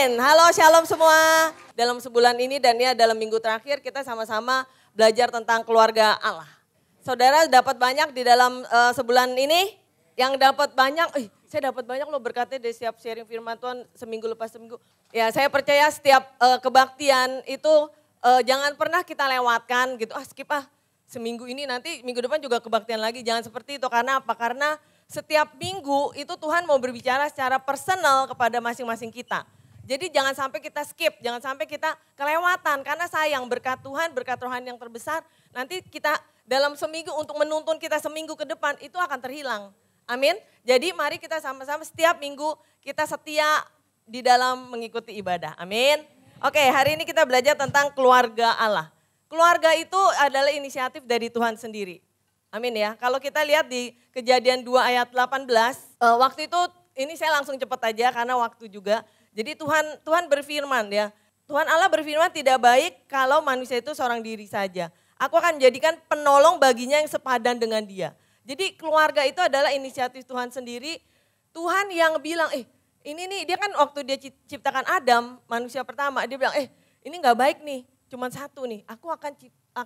Amin. Halo shalom semua. Dalam sebulan ini dan ya dalam minggu terakhir kita sama-sama belajar tentang keluarga Allah. Saudara dapat banyak di dalam sebulan ini? Yang dapat banyak, saya dapat banyak loh berkatnya dari setiap sharing firman Tuhan seminggu lepas seminggu. Ya saya percaya setiap kebaktian itu jangan pernah kita lewatkan gitu. Skip seminggu ini nanti minggu depan juga kebaktian lagi. Jangan seperti itu karena apa? Karena setiap minggu itu Tuhan mau berbicara secara personal kepada masing-masing kita. Jadi jangan sampai kita skip, jangan sampai kita kelewatan. Karena sayang berkat Tuhan, berkat rohani yang terbesar. Nanti kita dalam seminggu untuk menuntun kita seminggu ke depan itu akan terhilang. Amin. Jadi mari kita sama-sama setiap minggu kita setia di dalam mengikuti ibadah. Amin. Oke, hari ini kita belajar tentang keluarga Allah. Keluarga itu adalah inisiatif dari Tuhan sendiri. Amin ya. Kalau kita lihat di Kejadian 2 ayat 18, waktu itu ini saya langsung cepat aja karena waktu juga. Jadi Tuhan berfirman ya. Tuhan Allah berfirman tidak baik kalau manusia itu seorang diri saja. Aku akan menjadikan penolong baginya yang sepadan dengan dia. Jadi keluarga itu adalah inisiatif Tuhan sendiri. Tuhan yang bilang, ini nih dia kan waktu dia ciptakan Adam, manusia pertama, dia bilang, ini gak baik nih, cuma satu nih. Aku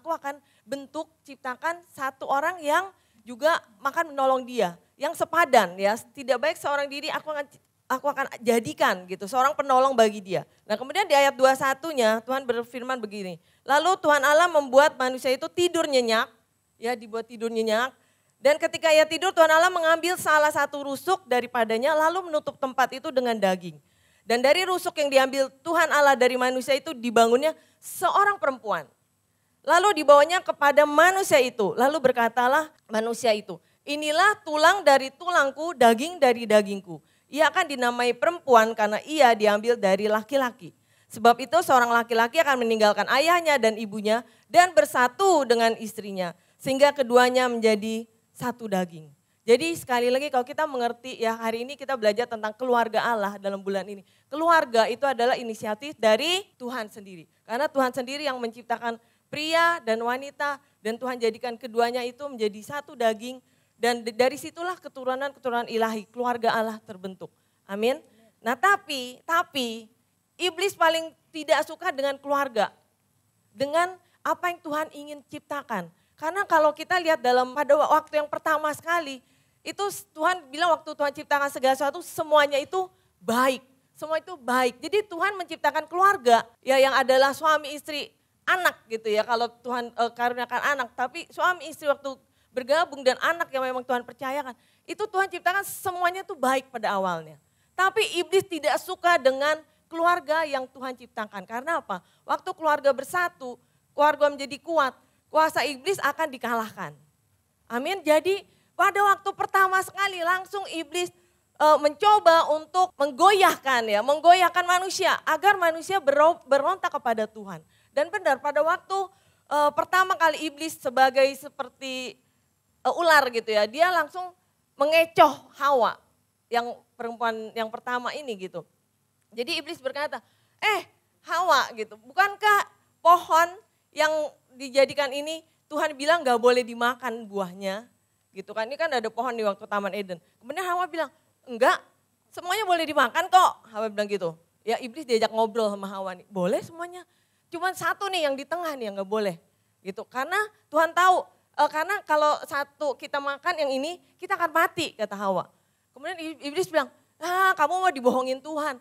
akan bentuk, ciptakan satu orang yang juga makan menolong dia. Yang sepadan ya, tidak baik seorang diri aku akan jadikan gitu, seorang penolong bagi dia. Nah kemudian di ayat 21-nya Tuhan berfirman begini. Lalu Tuhan Allah membuat manusia itu tidur nyenyak, ya dibuat tidur nyenyak. Dan ketika ia tidur Tuhan Allah mengambil salah satu rusuk daripadanya lalu menutup tempat itu dengan daging. Dan dari rusuk yang diambil Tuhan Allah dari manusia itu dibangunnya seorang perempuan. Lalu dibawanya kepada manusia itu. Lalu berkatalah manusia itu, inilah tulang dari tulangku, daging dari dagingku. Ia akan dinamai perempuan karena ia diambil dari laki-laki. Sebab itu seorang laki-laki akan meninggalkan ayahnya dan ibunya dan bersatu dengan istrinya. Sehingga keduanya menjadi satu daging. Jadi sekali lagi kalau kita mengerti ya hari ini kita belajar tentang keluarga Allah dalam bulan ini. Keluarga itu adalah inisiatif dari Tuhan sendiri. Karena Tuhan sendiri yang menciptakan pria dan wanita dan Tuhan jadikan keduanya itu menjadi satu daging. Dan dari situlah keturunan-keturunan ilahi, keluarga Allah terbentuk. Amin. Nah tapi iblis paling tidak suka dengan keluarga. Dengan apa yang Tuhan ingin ciptakan. Karena kalau kita lihat pada waktu yang pertama sekali, itu Tuhan bilang waktu Tuhan ciptakan segala sesuatu semuanya itu baik. Semua itu baik. Jadi Tuhan menciptakan keluarga ya yang adalah suami istri anak gitu ya. Kalau Tuhan karuniakan anak, tapi suami istri waktu bergabung dan anak yang memang Tuhan percayakan. Itu Tuhan ciptakan semuanya itu baik pada awalnya. Tapi iblis tidak suka dengan keluarga yang Tuhan ciptakan. Karena apa? Waktu keluarga bersatu, keluarga menjadi kuat, kuasa iblis akan dikalahkan. Amin. Jadi pada waktu pertama sekali langsung iblis mencoba untuk menggoyahkan manusia agar manusia berontak kepada Tuhan. Dan benar pada waktu pertama kali iblis sebagai seperti ular gitu ya, dia langsung mengecoh Hawa yang perempuan yang pertama ini gitu. Jadi iblis berkata, Hawa gitu, bukankah pohon yang dijadikan ini Tuhan bilang gak boleh dimakan buahnya gitu kan. Ini kan ada pohon di waktu Taman Eden. Kemudian Hawa bilang enggak semuanya boleh dimakan kok. Hawa bilang gitu. Ya iblis diajak ngobrol sama Hawa nih. Boleh semuanya. Cuman satu nih yang di tengah nih yang gak boleh. Gitu. Karena Tuhan tahu karena kalau satu kita makan yang ini kita akan mati kata Hawa. Kemudian iblis bilang kamu mau dibohongin Tuhan.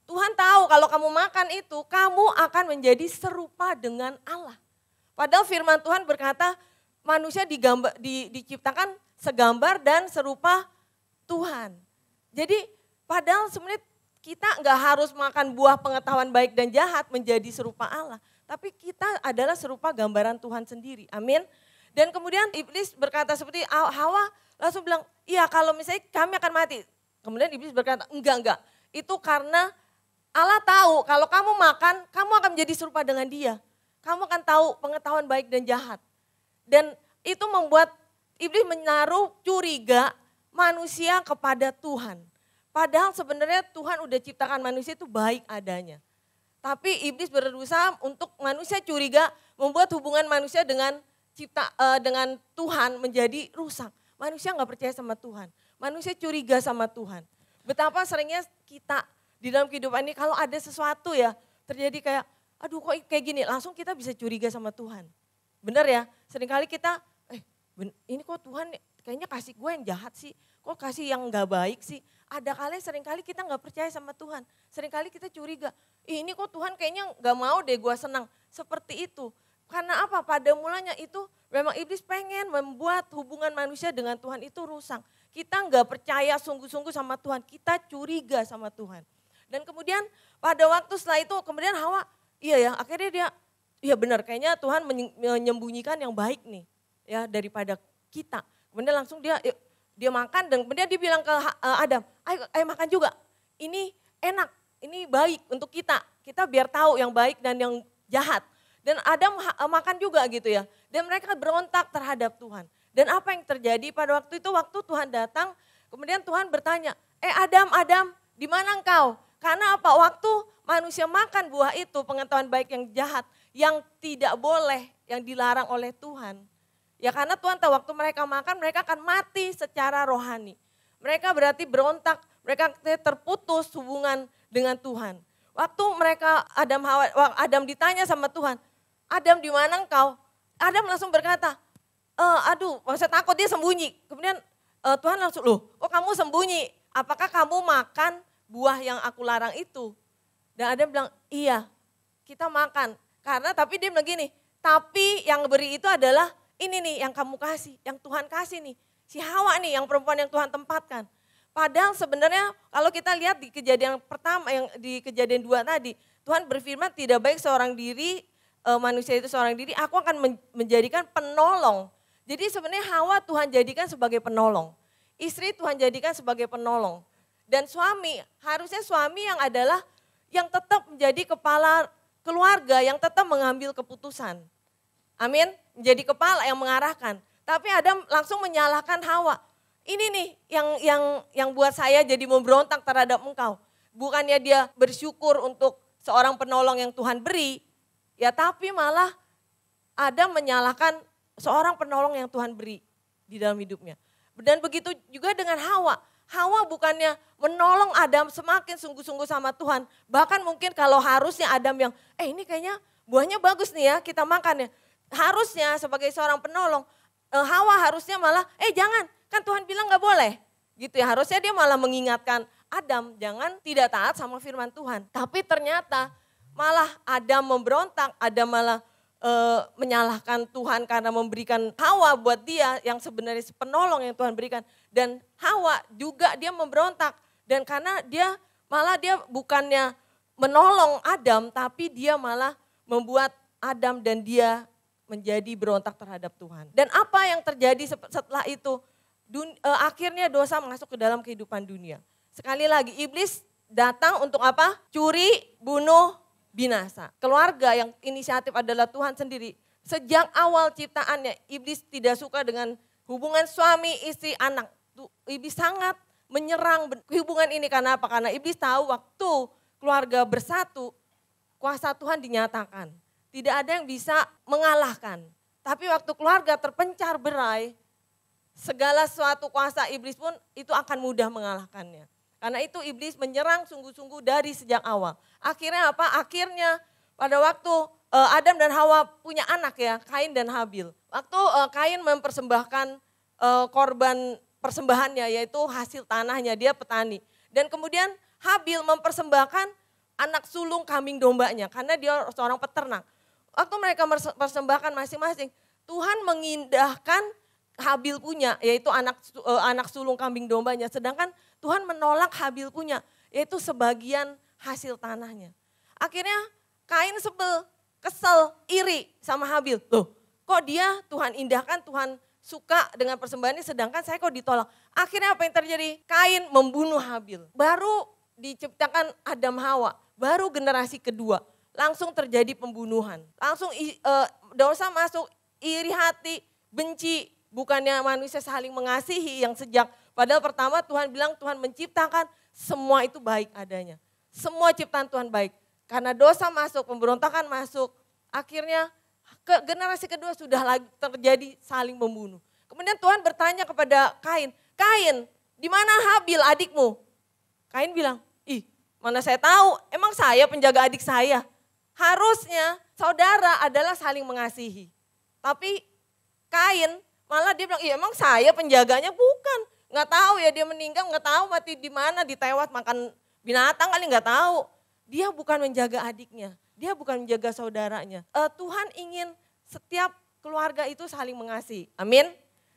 Tuhan tahu kalau kamu makan itu kamu akan menjadi serupa dengan Allah. Padahal firman Tuhan berkata manusia diciptakan segambar dan serupa Tuhan. Jadi padahal sebenarnya kita nggak harus makan buah pengetahuan baik dan jahat menjadi serupa Allah. Tapi kita adalah serupa gambaran Tuhan sendiri. Amin. Dan kemudian iblis berkata seperti Hawa langsung bilang, iya kalau misalnya kami akan mati. Kemudian iblis berkata, enggak. Itu karena Allah tahu kalau kamu makan, kamu akan menjadi serupa dengan dia. Kamu akan tahu pengetahuan baik dan jahat. Dan itu membuat iblis menaruh curiga manusia kepada Tuhan. Padahal sebenarnya Tuhan udah ciptakan manusia itu baik adanya. Tapi iblis berusaha untuk manusia curiga, membuat hubungan manusia dengan Tuhan menjadi rusak. Manusia nggak percaya sama Tuhan. Manusia curiga sama Tuhan. Betapa seringnya kita di dalam kehidupan ini kalau ada sesuatu ya terjadi kayak, aduh kok kayak gini, langsung kita bisa curiga sama Tuhan. Bener ya, seringkali kita, ini kok Tuhan kayaknya kasih gue yang jahat sih, kok kasih yang gak baik sih. Ada kali seringkali kita gak percaya sama Tuhan, seringkali kita curiga, ini kok Tuhan kayaknya gak mau deh gue senang. Seperti itu, karena apa? Pada mulanya itu memang iblis pengen membuat hubungan manusia dengan Tuhan itu rusak. Kita gak percaya sungguh-sungguh sama Tuhan, kita curiga sama Tuhan. Dan kemudian pada waktu setelah itu kemudian Hawa, iya ya akhirnya dia, iya benar kayaknya Tuhan menyembunyikan yang baik nih ya daripada kita. Kemudian langsung dia makan dan kemudian dia bilang ke Adam, ayo makan juga, ini enak, ini baik untuk kita biar tahu yang baik dan yang jahat. Dan Adam makan juga gitu ya, dan mereka berontak terhadap Tuhan. Dan apa yang terjadi pada waktu itu, waktu Tuhan datang, kemudian Tuhan bertanya, Adam, di mana engkau? Karena apa? Waktu manusia makan buah itu, pengetahuan baik yang jahat, yang tidak boleh, yang dilarang oleh Tuhan. Ya karena Tuhan tahu waktu mereka makan, mereka akan mati secara rohani. Mereka berarti berontak, mereka terputus hubungan dengan Tuhan. Waktu mereka Adam ditanya sama Tuhan, Adam di mana engkau? Adam langsung berkata, maksud takut dia sembunyi. Kemudian Tuhan langsung, loh kok kamu sembunyi? Apakah kamu makan buah yang aku larang itu? Dan Adam bilang, iya kita makan. Tapi dia bilang gini, tapi yang beri itu adalah ini nih yang kamu kasih, yang Tuhan kasih nih. Si Hawa nih yang perempuan yang Tuhan tempatkan. Padahal sebenarnya kalau kita lihat di kejadian pertama, yang di kejadian 2 tadi, Tuhan berfirman tidak baik seorang diri, manusia itu seorang diri, aku akan menjadikan penolong. Jadi sebenarnya Hawa Tuhan jadikan sebagai penolong. Istri Tuhan jadikan sebagai penolong. Dan suami, harusnya suami yang adalah yang tetap menjadi kepala keluarga, yang tetap mengambil keputusan. Amin, menjadi kepala yang mengarahkan. Tapi Adam langsung menyalahkan Hawa. Ini nih yang buat saya jadi memberontak terhadap engkau. Bukannya dia bersyukur untuk seorang penolong yang Tuhan beri, ya tapi malah Adam menyalahkan seorang penolong yang Tuhan beri di dalam hidupnya. Dan begitu juga dengan Hawa. Hawa bukannya menolong Adam semakin sungguh-sungguh sama Tuhan. Bahkan mungkin kalau harusnya Adam yang, ini kayaknya buahnya bagus nih ya kita makan ya. Harusnya sebagai seorang penolong, Hawa harusnya malah, jangan, kan Tuhan bilang gak boleh. Gitu ya, harusnya dia malah mengingatkan Adam, jangan tidak taat sama firman Tuhan. Tapi ternyata malah Adam memberontak, Adam malah menyalahkan Tuhan karena memberikan Hawa buat dia yang sebenarnya penolong yang Tuhan berikan. Dan Hawa juga dia memberontak. Dan karena dia bukannya menolong Adam, tapi dia malah membuat Adam dan dia menjadi berontak terhadap Tuhan. Dan apa yang terjadi setelah itu? Akhirnya dosa masuk ke dalam kehidupan dunia. Sekali lagi iblis datang untuk apa? Curi, bunuh, binasa. Keluarga yang inisiatif adalah Tuhan sendiri. Sejak awal ciptaannya, iblis tidak suka dengan hubungan suami, istri, anak. Iblis sangat menyerang hubungan ini karena apa? Karena iblis tahu waktu keluarga bersatu, kuasa Tuhan dinyatakan. Tidak ada yang bisa mengalahkan. Tapi waktu keluarga terpencar berai, segala suatu kuasa iblis pun itu akan mudah mengalahkannya. Karena itu iblis menyerang sungguh-sungguh dari sejak awal. Akhirnya apa? Akhirnya pada waktu Adam dan Hawa punya anak ya, Kain dan Habil. Waktu Kain mempersembahkan korban persembahannya yaitu hasil tanahnya, dia petani. Dan kemudian Habil mempersembahkan anak sulung kambing dombanya karena dia seorang peternak. Waktu mereka mempersembahkan masing-masing, Tuhan mengindahkan Habil punya yaitu anak sulung kambing dombanya. Sedangkan Tuhan menolak Habil punya yaitu sebagian hasil tanahnya. Akhirnya Kain sebel, kesel, iri sama Habil. Loh kok dia Tuhan indahkan, Tuhan suka dengan persembahannya sedangkan saya kok ditolak. Akhirnya apa yang terjadi? Kain membunuh Habil. Baru diciptakan Adam Hawa, baru generasi kedua. Langsung terjadi pembunuhan. Langsung dosa masuk, iri hati, benci. Bukannya manusia saling mengasihi yang sejak, padahal pertama Tuhan bilang Tuhan menciptakan semua itu baik adanya. Semua ciptaan Tuhan baik. Karena dosa masuk, pemberontakan masuk, akhirnya generasi kedua sudah lagi terjadi saling membunuh. Kemudian Tuhan bertanya kepada Kain, Kain di mana Habil adikmu? Kain bilang, Mana saya tahu, emang saya penjaga adik saya. Harusnya saudara adalah saling mengasihi. Tapi Kain malah dia bilang, iya emang saya penjaganya, bukan. Nggak tahu ya dia meninggal, nggak tahu mati di mana, ditewat makan binatang kali, nggak tahu. Dia bukan menjaga adiknya, dia bukan menjaga saudaranya. Tuhan ingin setiap keluarga itu saling mengasihi, amin.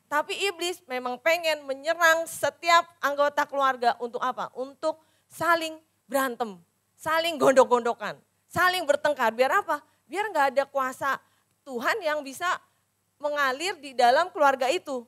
Tapi iblis memang pengen menyerang setiap anggota keluarga untuk apa? Untuk saling berantem, saling gondok-gondokan, saling bertengkar. Biar apa? Biar nggak ada kuasa Tuhan yang bisa mengalir di dalam keluarga itu.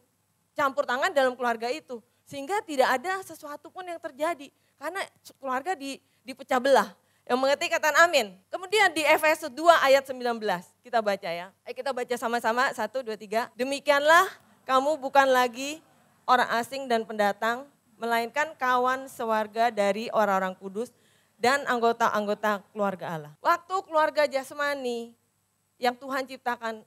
Campur tangan dalam keluarga itu. Sehingga tidak ada sesuatu pun yang terjadi. Karena keluarga dipecah belah. Yang mengerti katakan amin. Kemudian di Efesus 2 ayat 19. Kita baca ya. Kita baca sama-sama 1, 2, 3. Demikianlah kamu bukan lagi orang asing dan pendatang. Melainkan kawan sewarga dari orang-orang kudus dan anggota-anggota keluarga Allah. Waktu keluarga jasmani yang Tuhan ciptakan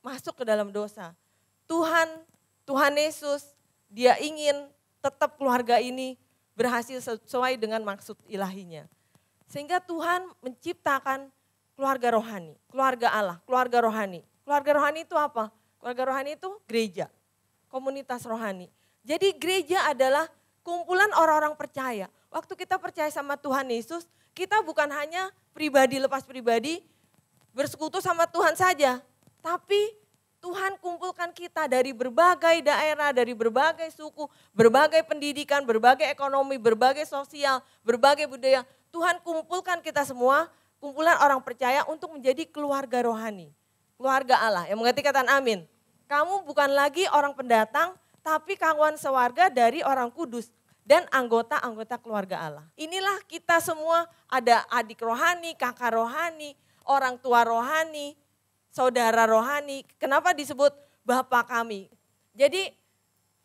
masuk ke dalam dosa. Tuhan Yesus, dia ingin tetap keluarga ini berhasil sesuai dengan maksud ilahinya. Sehingga Tuhan menciptakan keluarga rohani, keluarga Allah, keluarga rohani. Keluarga rohani itu apa? Keluarga rohani itu gereja, komunitas rohani. Jadi gereja adalah kumpulan orang-orang percaya. Waktu kita percaya sama Tuhan Yesus, kita bukan hanya pribadi lepas pribadi bersekutu sama Tuhan saja. Tapi Tuhan kumpulkan kita dari berbagai daerah, dari berbagai suku, berbagai pendidikan, berbagai ekonomi, berbagai sosial, berbagai budaya. Tuhan kumpulkan kita semua, kumpulan orang percaya untuk menjadi keluarga rohani. Keluarga Allah, yang mengerti katakan amin. Kamu bukan lagi orang pendatang, tapi kawan sewarga dari orang kudus dan anggota-anggota keluarga Allah. Inilah kita semua, ada adik rohani, kakak rohani, orang tua rohani, saudara rohani. Kenapa disebut Bapa kami? Jadi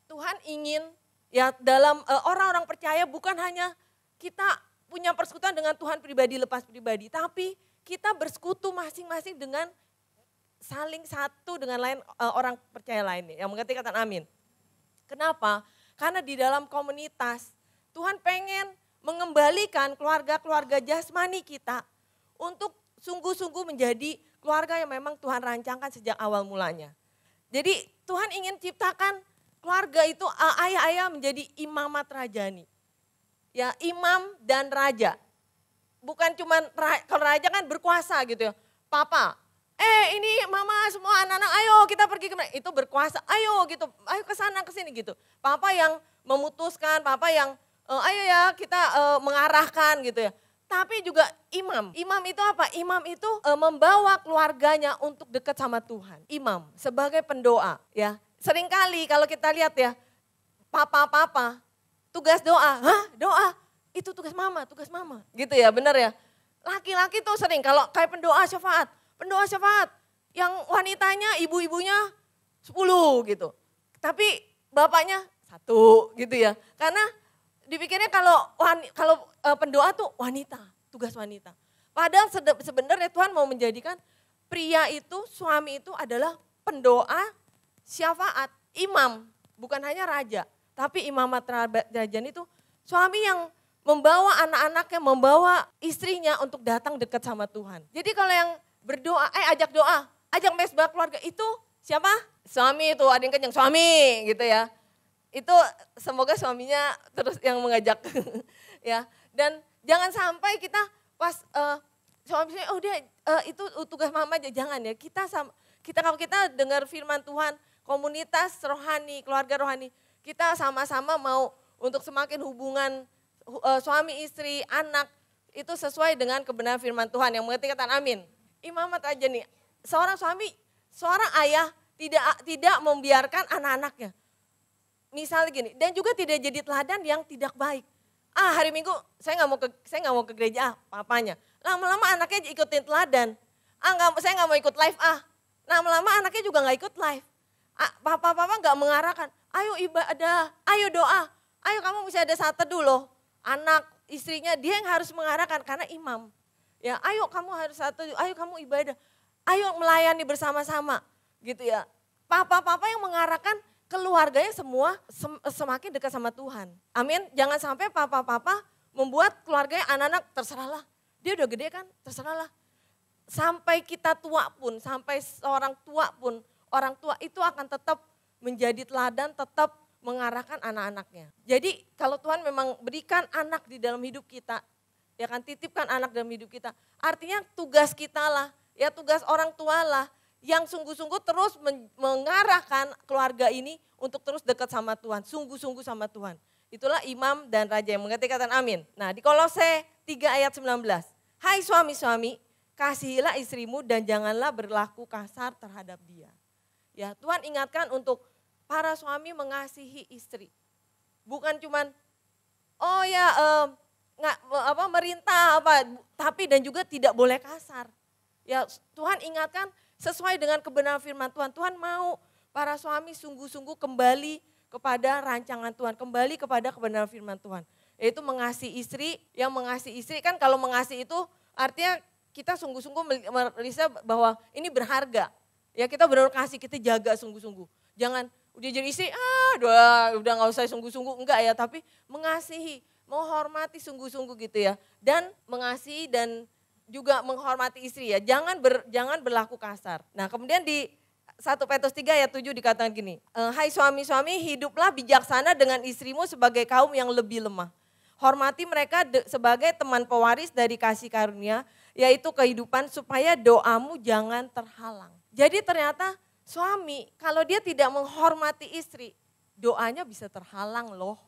Tuhan ingin ya dalam orang-orang percaya bukan hanya kita punya persekutuan dengan Tuhan pribadi lepas pribadi, tapi kita bersekutu masing-masing dengan saling satu dengan lain orang percaya lainnya. Yang mengerti katakan amin. Kenapa? Karena di dalam komunitas Tuhan pengen mengembalikan keluarga-keluarga jasmani kita untuk sungguh-sungguh menjadi keluarga yang memang Tuhan rancangkan sejak awal mulanya. Jadi Tuhan ingin ciptakan keluarga itu ayah-ayah menjadi imamat rajani. Ya, imam dan raja. Bukan cuma kalau raja kan berkuasa gitu ya. Papa, ini mama semua anak-anak ayo kita pergi ke mana. Itu berkuasa, ayo gitu, ayo ke sana ke sini gitu. Papa yang memutuskan, papa yang ayo ya kita mengarahkan gitu ya. Tapi juga imam. Imam itu apa? Imam itu membawa keluarganya untuk dekat sama Tuhan. Imam sebagai pendoa ya. Seringkali kalau kita lihat ya, papa-papa tugas doa. Hah? Doa? Itu tugas mama gitu ya, benar ya. Laki-laki tuh sering kalau kayak pendoa syafaat yang wanitanya, ibu-ibunya 10 gitu. Tapi bapaknya 1 gitu ya. Karena dipikirnya kalau pendoa tuh wanita, tugas wanita. Padahal sebenarnya Tuhan mau menjadikan pria itu, suami itu adalah pendoa, syafaat, imam. Bukan hanya raja, tapi imamat rajani itu suami yang membawa anak-anaknya, membawa istrinya untuk datang dekat sama Tuhan. Jadi kalau yang berdoa, ajak mesbah keluarga itu siapa? Suami itu, ada yang kenyang, suami gitu ya. Itu semoga suaminya terus yang mengajak ya. Dan jangan sampai kita pas suaminya itu tugas mama aja, jangan ya. Kalau kita dengar firman Tuhan, komunitas rohani, keluarga rohani, kita sama-sama mau untuk semakin hubungan suami istri, anak itu sesuai dengan kebenaran firman Tuhan. Yang mengerti katakan amin. Imamat aja nih, seorang suami, seorang ayah tidak membiarkan anak-anaknya. Misalnya gini, dan juga tidak jadi teladan yang tidak baik. Hari Minggu saya nggak mau ke gereja, papanya. Lama-lama anaknya ikutin teladan. Saya nggak mau ikut live. Lama-lama anaknya juga nggak ikut live. Papa nggak mengarahkan. Ayo ibadah, ayo doa, ayo kamu mesti ada saat teduh loh. Anak, istrinya dia yang harus mengarahkan karena imam. Ya, ayo kamu harus saat teduh, ayo kamu ibadah, ayo melayani bersama-sama gitu ya. Papa yang mengarahkan keluarganya semua semakin dekat sama Tuhan. Amin. Jangan sampai papa membuat keluarganya anak-anak terserahlah. Dia udah gede kan, terserahlah. Sampai kita tua pun, sampai seorang tua pun, orang tua itu akan tetap menjadi teladan, tetap mengarahkan anak-anaknya. Jadi kalau Tuhan memang berikan anak di dalam hidup kita, ya kan titipkan anak dalam hidup kita. Artinya tugas kita lah, ya tugas orang tua lah yang sungguh-sungguh terus mengarahkan keluarga ini untuk terus dekat sama Tuhan, sungguh-sungguh sama Tuhan. Itulah imam dan raja yang mengerti, katakan amin. Nah di Kolose 3 ayat 19, hai suami-suami, kasihilah istrimu dan janganlah berlaku kasar terhadap dia. Ya Tuhan ingatkan untuk para suami mengasihi istri. Bukan cuman merintah tapi dan juga tidak boleh kasar. Ya Tuhan ingatkan sesuai dengan kebenaran firman Tuhan. Tuhan mau para suami sungguh-sungguh kembali kepada rancangan Tuhan, kembali kepada kebenaran firman Tuhan. Yaitu mengasihi istri, yang mengasihi istri kan kalau mengasihi itu artinya kita sungguh-sungguh melihat bahwa ini berharga. Ya kita benar kasih, kita jaga sungguh-sungguh. Jangan udah jadi istri, udah gak usah sungguh-sungguh, enggak ya. Tapi mengasihi, menghormati sungguh-sungguh gitu ya. Dan mengasihi dan juga menghormati istri ya. Jangan berlaku kasar. Nah kemudian di 1 Petrus 3 ayat 7 dikatakan gini, hai suami-suami hiduplah bijaksana dengan istrimu sebagai kaum yang lebih lemah. Hormati mereka sebagai teman pewaris dari kasih karunia, yaitu kehidupan supaya doamu jangan terhalang. Jadi ternyata suami kalau dia tidak menghormati istri, doanya bisa terhalang loh.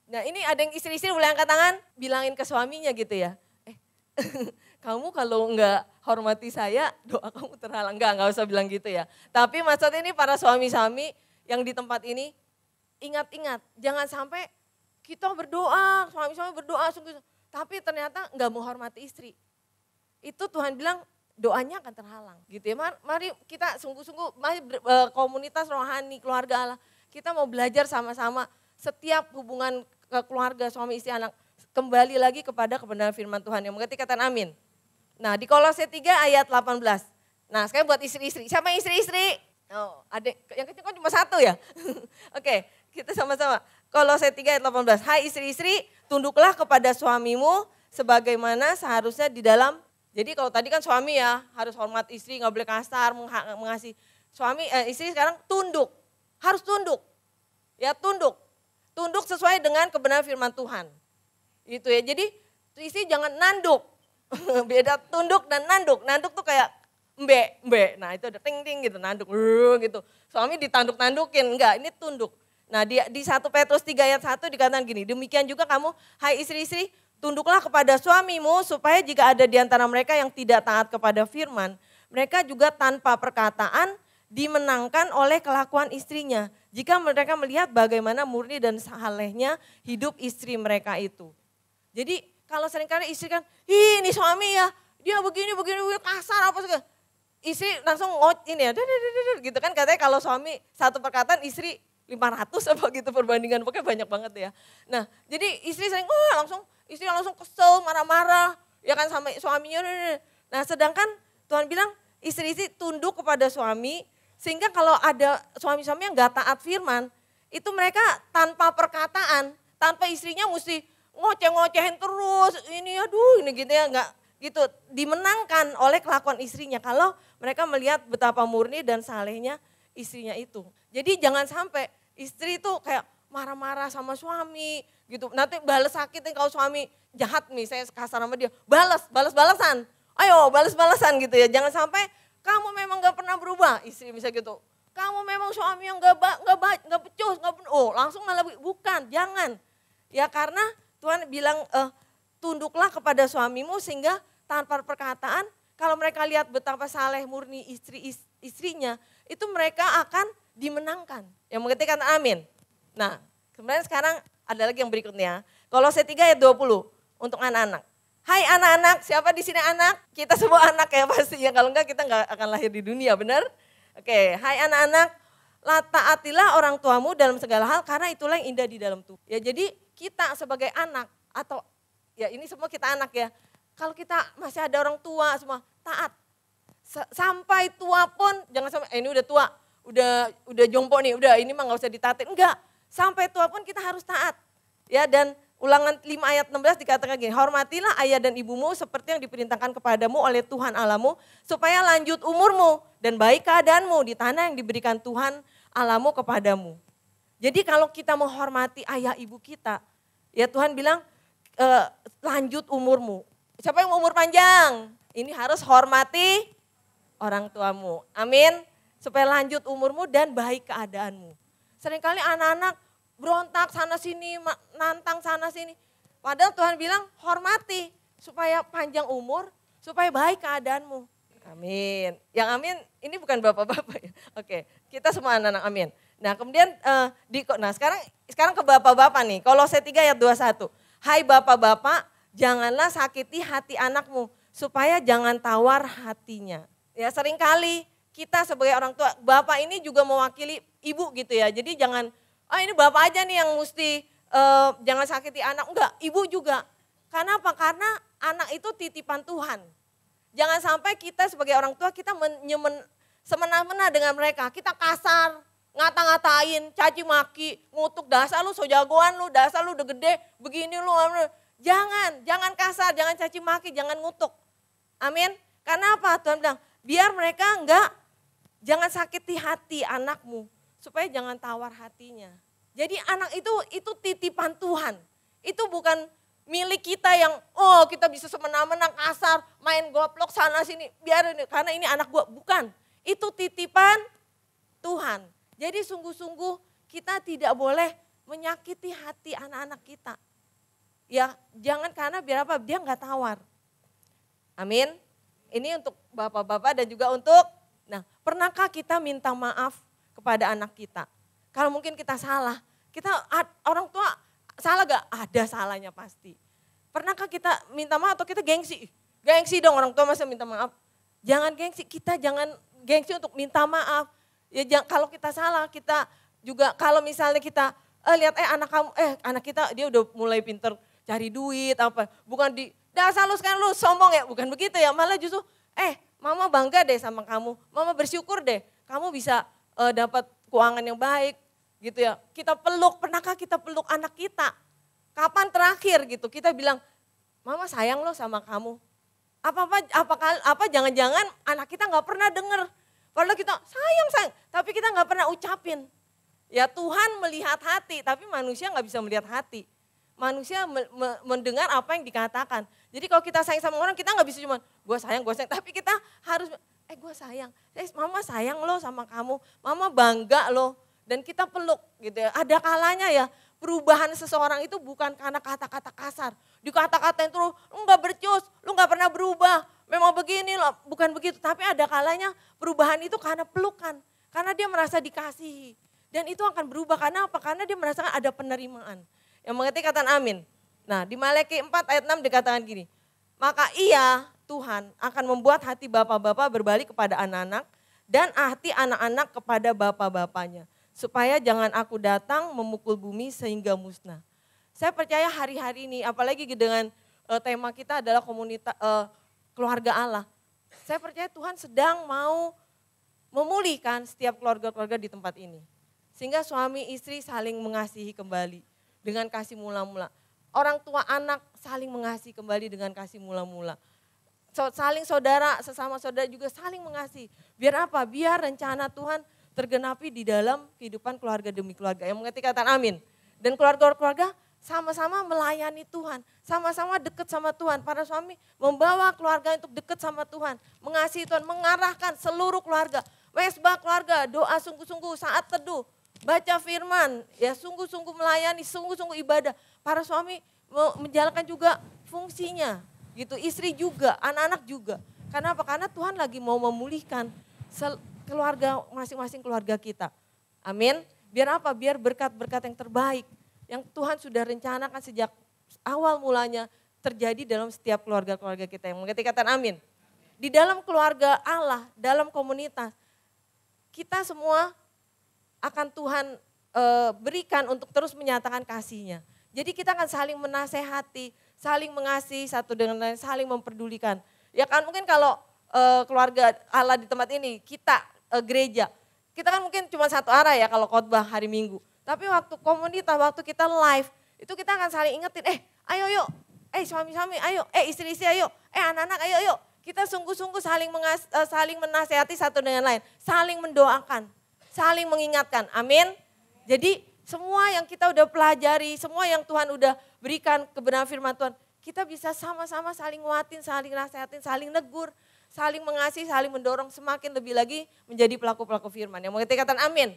Nah ini ada yang istri-istri boleh angkat tangan, bilangin ke suaminya gitu ya. Kamu kalau enggak hormati saya, doa kamu terhalang. Enggak usah bilang gitu ya. Tapi maksudnya ini para suami-suami yang di tempat ini, ingat-ingat, jangan sampai kita berdoa, suami-suami berdoa sungguh, tapi ternyata enggak menghormati istri. Itu Tuhan bilang doanya akan terhalang gitu ya. Mari kita sungguh-sungguh, komunitas rohani, keluarga Allah, kita mau belajar sama-sama setiap hubungan keluarga, suami istri anak, kembali lagi kepada kebenaran firman Tuhan. Yang mengerti katakan amin. Nah di Kolose 3 ayat 18. Nah sekarang buat istri-istri. Siapa yang istri-istri? Oh, ada yang kecil kan cuma satu ya. Oke, kita sama-sama. Kolose 3 ayat 18. Hai istri-istri, tunduklah kepada suamimu sebagaimana seharusnya di dalam. Jadi kalau tadi kan suami ya harus hormat istri, nggak boleh kasar, mengasihi. Istri sekarang tunduk, harus tunduk. Ya tunduk sesuai dengan kebenaran firman Tuhan. Itu ya, jadi istri jangan nanduk. Beda tunduk dan nanduk. Nanduk tuh kayak mbe. Nah itu ada ting-ting gitu, nanduk gitu. Suami ditanduk-tandukin, enggak, ini tunduk. Nah di 1 Petrus 3 ayat 1 dikatakan gini, demikian juga kamu, hai istri-istri, tunduklah kepada suamimu supaya jika ada di antara mereka yang tidak taat kepada firman, mereka juga tanpa perkataan dimenangkan oleh kelakuan istrinya. Jika mereka melihat bagaimana murni dan salehnya hidup istri mereka itu. Jadi kalau seringkali istri kan, ini suami ya, dia begini kasar apa segala. Istri langsung ini ya, gitu kan katanya kalau suami satu perkataan istri 500 apa gitu perbandingan, pokoknya banyak banget ya. Nah jadi istri sering istri langsung kesel, marah-marah, ya kan sama suaminya. Nah sedangkan Tuhan bilang istri-istri tunduk kepada suami, sehingga kalau ada suami-suami yang gak taat firman, itu mereka tanpa perkataan, tanpa istrinya mesti ngoceh-ngocehin terus, ini gitu ya, enggak gitu, dimenangkan oleh kelakuan istrinya kalau mereka melihat betapa murni dan salehnya istrinya itu. Jadi jangan sampai istri itu kayak marah-marah sama suami gitu, nanti balas sakit nih kalau suami jahat nih, saya kasar sama dia, balas-balasan, ayo balas-balasan gitu ya, jangan sampai kamu memang gak pernah berubah, istri bisa gitu, kamu memang suami yang gak becus, langsung malah bukan, jangan. Ya karena Tuhan bilang tunduklah kepada suamimu sehingga tanpa perkataan kalau mereka lihat betapa saleh murni istrinya itu mereka akan dimenangkan. Yang mengerti kata amin. Nah kemudian sekarang ada lagi yang berikutnya. Kolose 3 ayat 20 untuk anak-anak. Hai anak-anak, siapa di sini anak? Kita semua anak ya pasti ya, kalau enggak kita enggak akan lahir di dunia, benar? Oke, hai anak-anak, taatilah orang tuamu dalam segala hal karena itulah yang indah di dalam tubuh. Ya jadi kita sebagai anak atau ya ini semua kita anak ya. Kalau kita masih ada orang tua semua taat. Sampai tua pun jangan sampai ini udah tua, udah jompo nih, udah ini mah enggak usah ditaatin. Enggak, sampai tua pun kita harus taat. Ya dan Ulangan 5 ayat 16 dikatakan gini, hormatilah ayah dan ibumu seperti yang diperintahkan kepadamu oleh Tuhan Allahmu, supaya lanjut umurmu dan baik keadaanmu di tanah yang diberikan Tuhan Allahmu kepadamu. Jadi kalau kita menghormati ayah ibu kita, ya Tuhan bilang lanjut umurmu. Siapa yang mau umur panjang? Ini harus hormati orang tuamu. Amin. Supaya lanjut umurmu dan baik keadaanmu. Seringkali anak-anak berontak sana sini, nantang sana sini. Padahal Tuhan bilang hormati supaya panjang umur, supaya baik keadaanmu. Amin. Yang amin ini bukan bapak-bapak ya. Oke, kita semua anak-anak amin. Nah kemudian sekarang ke bapak-bapak nih. Kolose 3 ayat 21. Hai bapak-bapak, janganlah sakiti hati anakmu supaya jangan tawar hatinya. Ya seringkali kita sebagai orang tua, bapak ini juga mewakili ibu gitu ya. Jadi jangan, ini bapak aja nih yang mesti jangan sakiti anak. Enggak, ibu juga. Karena apa? Karena anak itu titipan Tuhan. Jangan sampai kita sebagai orang tua kita semena-mena dengan mereka. Kita kasar, ngata-ngatain, caci maki, ngutuk, dasar lu so jagoan lu, dasar lu udah gede, begini lu. Jangan kasar, jangan caci maki, jangan ngutuk. Amin. Karena apa? Tuhan bilang, biar mereka jangan sakiti hati anakmu, supaya jangan tawar hatinya. Jadi anak itu titipan Tuhan. Itu bukan milik kita yang kita bisa semena-mena kasar, main goplok sana sini, karena ini anak gua. Bukan, itu titipan Tuhan. Jadi sungguh-sungguh kita tidak boleh menyakiti hati anak-anak kita. Ya jangan, karena biar apa? Dia nggak tawar. Amin. Ini untuk bapak-bapak dan juga untuk, pernahkah kita minta maaf kepada anak kita? Kalau mungkin kita salah, orang tua salah gak? Ada salahnya pasti. Pernahkah kita minta maaf atau kita gengsi? Gengsi dong, orang tua masa minta maaf. Jangan gengsi, kita jangan gengsi untuk minta maaf. Ya kalau kita salah, kita juga kalau misalnya kita lihat anak kita dia udah mulai pinter cari duit apa. Bukan dasar lu sekarang lu sombong ya, bukan begitu ya. Malah justru mama bangga deh sama kamu. Mama bersyukur deh kamu bisa dapat keuangan yang baik gitu ya. Kita peluk, pernahkah kita peluk anak kita? Kapan terakhir gitu kita bilang, mama sayang loh sama kamu. Apa jangan-jangan anak kita gak pernah denger. Padahal kita sayang, tapi kita gak pernah ucapin. Ya Tuhan melihat hati, tapi manusia gak bisa melihat hati. Manusia mendengar apa yang dikatakan. Jadi kalau kita sayang sama orang, kita gak bisa cuma gue sayang, tapi kita harus, gue sayang. Mama sayang loh sama kamu, mama bangga loh. Dan kita peluk gitu ya. Ada kalanya ya, perubahan seseorang itu bukan karena kata-kata kasar. Di kata-kata itu lu gak bercus, lu gak pernah berubah. Memang begini loh, bukan begitu. Tapi ada kalanya perubahan itu karena pelukan. Karena dia merasa dikasihi. Dan itu akan berubah karena apa? Karena dia merasakan ada penerimaan. Yang mengerti katakan amin. Nah di Malaki 4 ayat 6 dikatakan gini. Maka ia, Tuhan, akan membuat hati bapak-bapak berbalik kepada anak-anak. Dan hati anak-anak kepada bapak-bapaknya. Supaya jangan aku datang memukul bumi sehingga musnah. Saya percaya hari-hari ini, apalagi dengan tema kita adalah komunitas keluarga Allah. Saya percaya Tuhan sedang mau memulihkan setiap keluarga-keluarga di tempat ini. Sehingga suami istri saling mengasihi kembali dengan kasih mula-mula. Orang tua anak saling mengasihi kembali dengan kasih mula-mula. Saling saudara, sesama saudara juga saling mengasihi. Biar apa? Biar rencana Tuhan tergenapi di dalam kehidupan keluarga demi keluarga. Yang mengerti katakan amin. Dan keluarga-keluarga sama-sama melayani Tuhan, sama-sama dekat sama Tuhan. Para suami membawa keluarga untuk dekat sama Tuhan, mengasihi Tuhan, mengarahkan seluruh keluarga. Mesbah keluarga, doa sungguh-sungguh saat teduh, baca firman, ya sungguh-sungguh melayani, sungguh-sungguh ibadah. Para suami menjalankan juga fungsinya, gitu. Istri juga, anak-anak juga. Karena apa? Karena Tuhan lagi mau memulihkan keluarga, masing-masing keluarga kita. Amin. Biar apa? Biar berkat-berkat yang terbaik yang Tuhan sudah rencanakan sejak awal mulanya terjadi dalam setiap keluarga-keluarga kita. Yang mengerti kata amin. Di dalam keluarga Allah, dalam komunitas, kita semua akan Tuhan berikan untuk terus menyatakan kasih-Nya. Jadi kita akan saling menasehati, saling mengasihi satu dengan lain, saling memperdulikan. Ya kan mungkin kalau keluarga Allah di tempat ini, kita gereja, kita kan mungkin cuma satu arah ya kalau khotbah hari Minggu. Tapi waktu komunitas, waktu kita live, itu kita akan saling ingetin, ayo yuk, suami-suami ayo, istri-istri ayo, anak-anak ayo yuk. Kita sungguh-sungguh saling menasehati satu dengan lain, saling mendoakan, saling mengingatkan, amin. Jadi semua yang kita udah pelajari, semua yang Tuhan udah berikan kebenaran firman Tuhan, kita bisa sama-sama saling nguatin, saling nasehatin, saling negur, saling mengasihi, saling mendorong semakin lebih lagi menjadi pelaku-pelaku firman. Yang mau kita katakan amin.